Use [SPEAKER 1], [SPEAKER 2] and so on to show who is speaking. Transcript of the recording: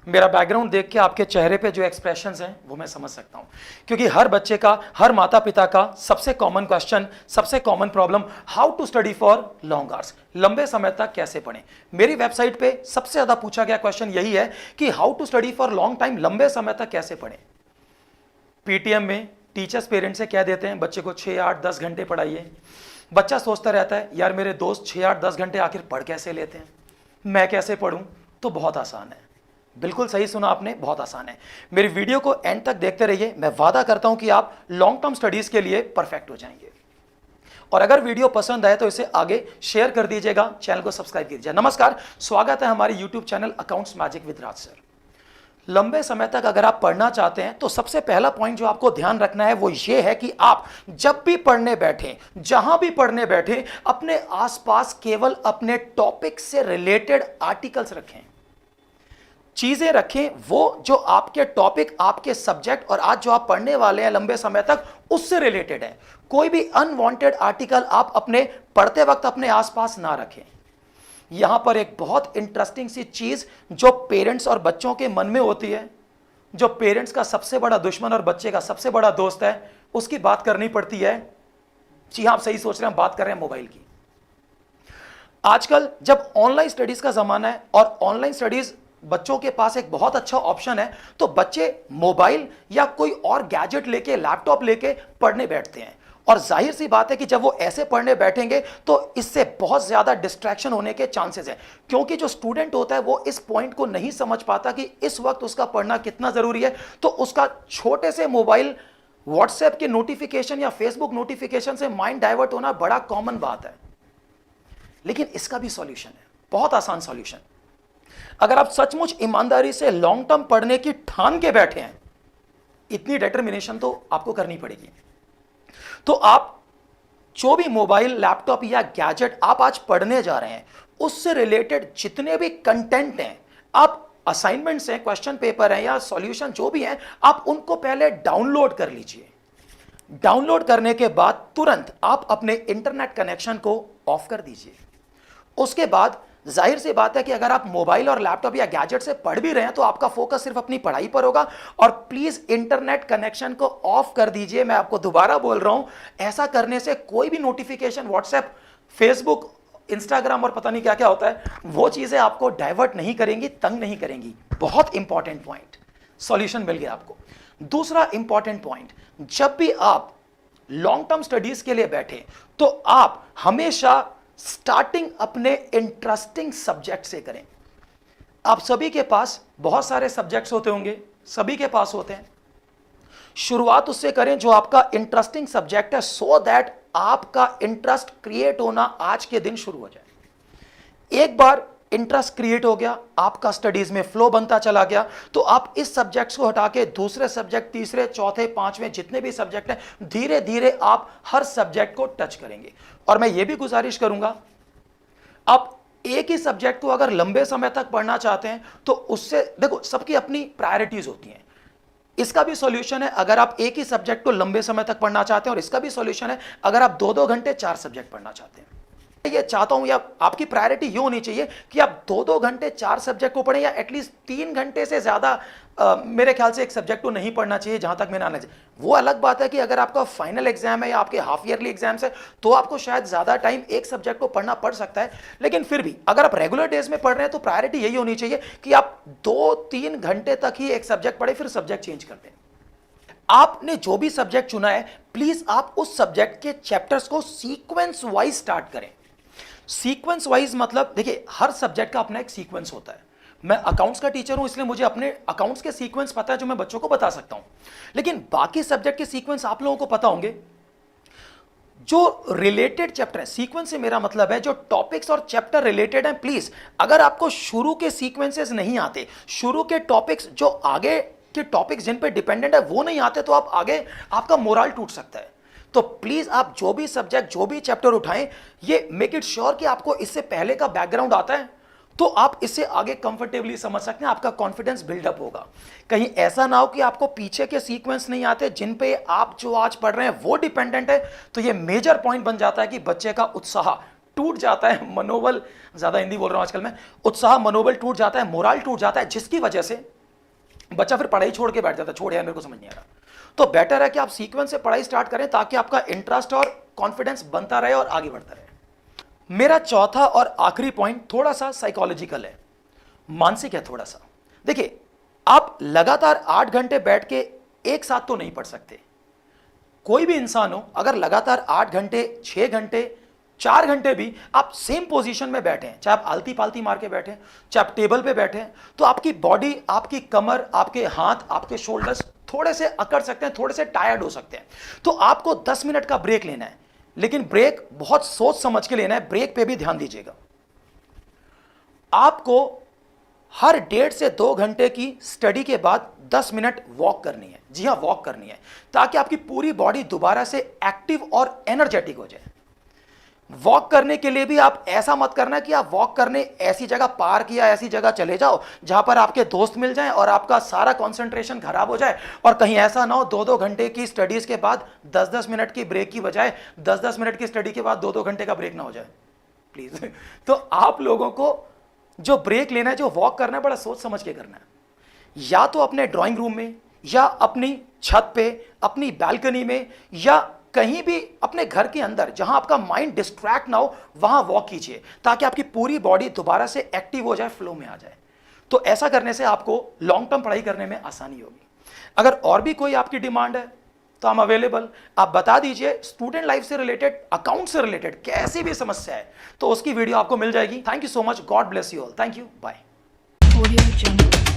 [SPEAKER 1] मेरा बैकग्राउंड देख के आपके चेहरे पे जो एक्सप्रेशंस हैं वो मैं समझ सकता हूं, क्योंकि हर बच्चे का, हर माता पिता का सबसे कॉमन क्वेश्चन, सबसे common problem, how to study for long hours, लंबे समय तक कैसे पढ़ें। मेरी वेबसाइट पे सबसे ज्यादा पूछा गया क्वेश्चन यही है कि how to study for long time, लंबे समय तक कैसे पढ़ें। पीटीएम में टीचर्स पेरेंट्स से कह देते हैं बच्चे को 6, 8, 10 घंटे पढ़ाइए। बच्चा सोचता रहता है यार मेरे दोस्त 6, 8, 10 घंटे आखिर पढ़ कैसे लेते हैं, मैं कैसे पढ़ूं। तो बहुत आसान है, बिल्कुल सही सुना आपने, बहुत आसान है। मेरी वीडियो को एंड तक देखते रहिए, मैं वादा करता हूं कि आप लॉन्ग टर्म स्टडीज के लिए परफेक्ट हो जाएंगे। और अगर वीडियो पसंद आए तो इसे आगे शेयर कर दीजिएगा, चैनल को सब्सक्राइब कीजिए। नमस्कार, स्वागत है हमारे YouTube channel accounts magic with Raj sir. लंबे समय तक अगर आप पढ़ना चाहते हैं तो सबसे पहला पॉइंट जो आपको ध्यान रखना है वो ये है कि आप जब भी पढ़ने बैठें, जहां भी पढ़ने बैठें, अपने आसपास केवल अपने टॉपिक से रिलेटेड आर्टिकल्स रखें, चीजें रखें वो जो आपके टॉपिक, आपके सब्जेक्ट और आज जो आप पढ़ने वाले हैं लंबे समय तक उससे रिलेटेड है। कोई भी अनवांटेड आर्टिकल आप अपने पढ़ते वक्त अपने आसपास ना रखें। यहां पर एक बहुत इंटरेस्टिंग सी चीज जो पेरेंट्स और बच्चों के मन में होती है, जो पेरेंट्स का सबसे बड़ा दुश्मन और बच्चे का सबसे बड़ा दोस्त है, उसकी बात करनी पड़ती है। जी हां, आप सही सोच रहे हैं, हम बात कर रहे हैं मोबाइल की। आजकल जब ऑनलाइन स्टडीज का जमाना है और ऑनलाइन स्टडीज बच्चों के पास एक बहुत अच्छा ऑप्शन है, तो बच्चे मोबाइल या कोई और गैजेट लेके, लैपटॉप लेके पढ़ने बैठते हैं। और जाहिर सी बात है कि जब वो ऐसे पढ़ने बैठेंगे तो इससे बहुत ज्यादा डिस्ट्रैक्शन होने के चांसेस हैं, क्योंकि जो स्टूडेंट होता है वो इस पॉइंट को नहीं समझ पाता कि इस वक्त उसका पढ़ना कितना जरूरी है। तो उसका छोटे से मोबाइल, व्हाट्सएप के नोटिफिकेशन या फेसबुक नोटिफिकेशन से माइंड डाइवर्ट होना बड़ा कॉमन बात है। लेकिन इसका भी सॉल्यूशन है, बहुत आसान सॉल्यूशन। अगर आप सचमुच ईमानदारी से लॉन्ग टर्म पढ़ने की ठान के बैठे हैं, इतनी डिटर्मिनेशन तो आपको करनी पड़ेगी। तो आप जो भी मोबाइल, लैपटॉप या गैजेट आप आज पढ़ने जा रहे हैं, उससे रिलेटेड जितने भी कंटेंट हैं, आप असाइनमेंट्स हैं, क्वेश्चन पेपर हैं या सॉल्यूशन जो भी हैं, आप उनको पहले डाउनलोड कर लीजिए। डाउनलोड करने के बाद तुरंत आप अपने इंटरनेट कनेक्शन को ऑफ कर दीजिए। उसके बाद जाहिर सी बात है कि अगर आप मोबाइल और लैपटॉप या गैजेट से पढ़ भी रहे हैं तो आपका फोकस सिर्फ अपनी पढ़ाई पर होगा। और प्लीज इंटरनेट कनेक्शन को ऑफ कर दीजिए। मैं आपको दोबारा बोल रहा हूं, ऐसा करने से कोई भी नोटिफिकेशन, व्हाट्सएप, फेसबुक, इंस्टाग्राम और पता नहीं क्या क्या होता है, वो चीजें आपको डाइवर्ट नहीं करेंगी, तंग नहीं करेंगी। बहुत इंपॉर्टेंट पॉइंट, सॉल्यूशन मिल गया आपको। दूसरा इंपॉर्टेंट पॉइंट, जब भी आप लॉन्ग टर्म स्टडीज के लिए बैठे तो आप हमेशा स्टार्टिंग अपने इंटरेस्टिंग सब्जेक्ट से करें। आप सभी के पास बहुत सारे सब्जेक्ट्स होते होंगे, सभी के पास होते हैं। शुरुआत उससे करें जो आपका इंटरेस्टिंग सब्जेक्ट है, सो दैट आपका इंटरेस्ट क्रिएट होना आज के दिन शुरू हो जाए। एक बार इंटरेस्ट क्रिएट हो गया, आपका स्टडीज में फ्लो बनता चला गया, तो आप इस सब्जेक्ट्स को हटा के दूसरे सब्जेक्ट, तीसरे, चौथे, पांचवें जितने भी सब्जेक्ट हैं, धीरे धीरे आप हर सब्जेक्ट को टच करेंगे। और मैं ये भी गुजारिश करूंगा, आप एक ही सब्जेक्ट को अगर लंबे समय तक पढ़ना चाहते हैं तो उससे देखो, सबकी अपनी प्रायोरिटीज होती हैं। इसका भी सॉल्यूशन है अगर आप एक ही सब्जेक्ट को लंबे समय तक पढ़ना चाहते हैं, और इसका भी सॉल्यूशन है अगर आप 2-2 घंटे 4 सब्जेक्ट पढ़ना चाहते हैं। ये चाहता हूं, या आपकी प्रायोरिटी ये होनी चाहिए कि आप 2-2 घंटे 4 सब्जेक्ट को पढ़ें, या एटलीस्ट 3 घंटे से ज्यादा मेरे ख्याल से एक सब्जेक्ट को नहीं पढ़ना चाहिए, जहां तक मैंने आना चाहिए। वो अलग बात है कि अगर आपका फाइनल एग्जाम है या आपके हाफ ईयरली एग्जाम्स है तो आपको शायद ज्यादा टाइम एक सब्जेक्ट को पढ़ना पड़ सकता है। लेकिन फिर भी अगर आप रेगुलर डेज में पढ़ रहे हैं तो प्रायोरिटी यही होनी चाहिए कि आप 2-3 घंटे तक ही एक सब्जेक्ट पढ़े, फिर सब्जेक्ट चेंज कर दें। आपने जो भी सब्जेक्ट चुना है, प्लीज आप उस सब्जेक्ट के चैप्टर्स को सीक्वेंस वाइज स्टार्ट करें। सीक्वेंस वाइज मतलब देखिए, हर सब्जेक्ट का अपना एक सीक्वेंस होता है। मैं अकाउंट्स का टीचर हूं, इसलिए मुझे अपने अकाउंट्स के सीक्वेंस पता है जो मैं बच्चों को बता सकता हूं। लेकिन बाकी सब्जेक्ट के सीक्वेंस आप लोगों को पता होंगे। जो रिलेटेड चैप्टर है, सीक्वेंस से मेरा मतलब है जो टॉपिक्स और चैप्टर रिलेटेड हैं। प्लीज, अगर आपको शुरू के सीक्वेंसेस नहीं आते, शुरू के टॉपिक्स जो आगे के टॉपिक्स जिन पे डिपेंडेंट है वो नहीं आते, तो आप आगे, आपका मोरल टूट सकता है। तो प्लीज आप जो भी सब्जेक्ट, जो भी चैप्टर उठाएं, ये मेक इट श्योर कि आपको इससे पहले का बैकग्राउंड आता है, तो आप इससे आगे कंफर्टेबली समझ सकते हैं, आपका कॉन्फिडेंस बिल्डअप होगा। कहीं ऐसा ना हो कि आपको पीछे के सीक्वेंस नहीं आते जिन पे आप जो आज पढ़ रहे हैं वो डिपेंडेंट है, तो ये मेजर पॉइंट बन जाता है कि बच्चे का उत्साह टूट जाता है, मनोबल, ज्यादा हिंदी बोल रहा हूं आजकल मैं, उत्साह, मनोबल टूट जाता है, मोरल टूट जाता है, जिसकी वजह से बच्चा फिर पढ़ाई छोड़ के बैठ जाता है, छोड़ यार मेरे को समझ नहीं आ रहा। तो बेटर है कि आप सीक्वेंस से पढ़ाई स्टार्ट करें ताकि आपका इंटरेस्ट और कॉन्फिडेंस बनता रहे और आगे बढ़ता रहे। मेरा चौथा और आखिरी पॉइंट थोड़ा सा साइकोलॉजिकल है, मानसिक है थोड़ा सा। देखिए, आप लगातार 8 घंटे बैठ के एक साथ तो नहीं पढ़ सकते। कोई भी इंसान हो, अगर लगातार 8 घंटे, 6 घंटे, 4 घंटे भी आप सेम पोजीशन में बैठे हैं, चाहे आप आलती पालती मार के बैठे हैं, चाहे आप टेबल पे बैठे हैं, तो आपकी बॉडी, आपकी कमर, आपके हाथ, आपके शोल्डर्स थोड़े से अकड़ सकते हैं, थोड़े से टायर्ड हो सकते हैं। तो आपको 10 मिनट का ब्रेक लेना है, लेकिन ब्रेक बहुत सोच समझ के लेना है। ब्रेक पे भी ध्यान दीजिएगा। आपको हर 1.5 से 2 घंटे की स्टडी के बाद 10 मिनट वॉक करनी है। जी हां, वॉक करनी है, ताकि आपकी पूरी बॉडी दोबारा से एक्टिव और एनर्जेटिक हो जाए। वॉक करने के लिए भी आप ऐसा मत करना कि आप वॉक करने ऐसी जगह पार्क या ऐसी जगह चले जाओ जहां पर आपके दोस्त मिल जाएं और आपका सारा कंसंट्रेशन खराब हो जाए, और कहीं ऐसा ना हो 2-2 घंटे की स्टडीज के बाद 10-10 मिनट की ब्रेक की बजाय 10-10 मिनट की स्टडी के बाद 2-2 घंटे का ब्रेक ना हो जाए प्लीज। तो आप लोगों को जो ब्रेक लेना है, जो वॉक करना है, बड़ा सोच समझ के करना है। या तो अपने ड्राइंग रूम में, या अपनी छत पे, अपनी बालकनी में, या कहीं भी अपने घर के अंदर जहां आपका माइंड डिस्ट्रैक्ट ना हो, वहां वॉक कीजिए, ताकि आपकी पूरी बॉडी दोबारा से एक्टिव हो जाए, फ्लो में आ जाए। तो ऐसा करने से आपको लॉन्ग टर्म पढ़ाई करने में आसानी होगी। अगर और भी कोई आपकी डिमांड है तो हम अवेलेबल, आप बता दीजिए। स्टूडेंट लाइफ से रिलेटेड, अकाउंट से रिलेटेड कैसी भी समस्या है तो उसकी वीडियो आपको मिल जाएगी। Thank you so much, god bless you all, thank you, bye.
[SPEAKER 2] Audio Jungle.